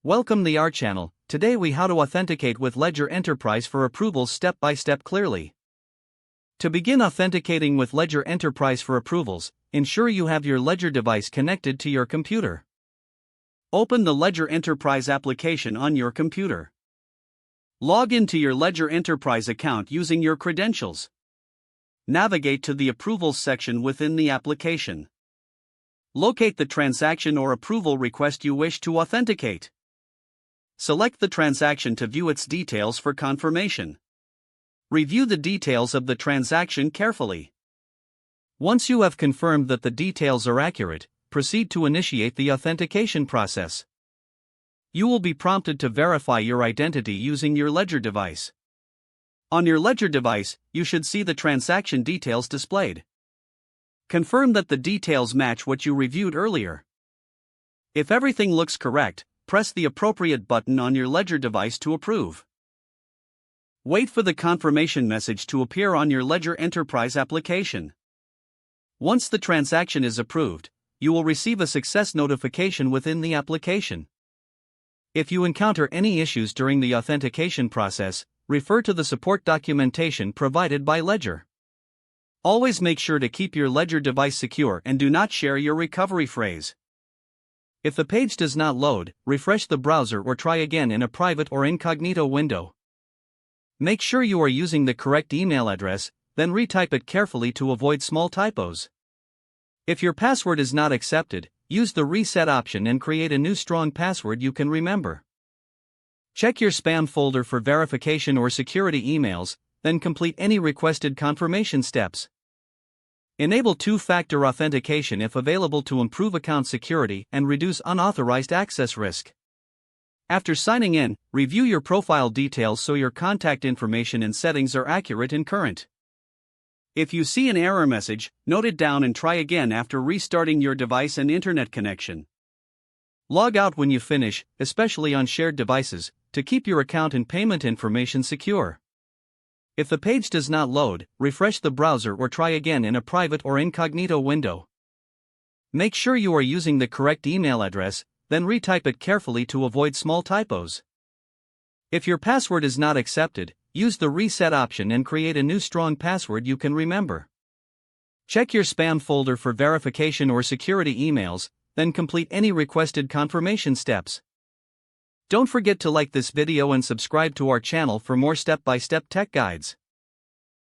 Welcome to our channel. Today we how to authenticate with Ledger Enterprise for approvals step by step clearly. To begin authenticating with Ledger Enterprise for approvals, ensure you have your Ledger device connected to your computer. Open the Ledger Enterprise application on your computer. Log into your Ledger Enterprise account using your credentials. Navigate to the Approvals section within the application. Locate the transaction or approval request you wish to authenticate. Select the transaction to view its details for confirmation. Review the details of the transaction carefully. Once you have confirmed that the details are accurate, proceed to initiate the authentication process. You will be prompted to verify your identity using your Ledger device. On your Ledger device, you should see the transaction details displayed. Confirm that the details match what you reviewed earlier. If everything looks correct, press the appropriate button on your Ledger device to approve. Wait for the confirmation message to appear on your Ledger Enterprise application. Once the transaction is approved, you will receive a success notification within the application. If you encounter any issues during the authentication process, refer to the support documentation provided by Ledger. Always make sure to keep your Ledger device secure and do not share your recovery phrase. If the page does not load, refresh the browser or try again in a private or incognito window. Make sure you are using the correct email address, then retype it carefully to avoid small typos. If your password is not accepted, use the reset option and create a new strong password you can remember. Check your spam folder for verification or security emails, then complete any requested confirmation steps. Enable two-factor authentication if available to improve account security and reduce unauthorized access risk. After signing in, review your profile details so your contact information and settings are accurate and current. If you see an error message, note it down and try again after restarting your device and internet connection. Log out when you finish, especially on shared devices, to keep your account and payment information secure. If the page does not load, refresh the browser or try again in a private or incognito window. Make sure you are using the correct email address, then retype it carefully to avoid small typos. If your password is not accepted, use the reset option and create a new strong password you can remember. Check your spam folder for verification or security emails, then complete any requested confirmation steps. Don't forget to like this video and subscribe to our channel for more step-by-step tech guides.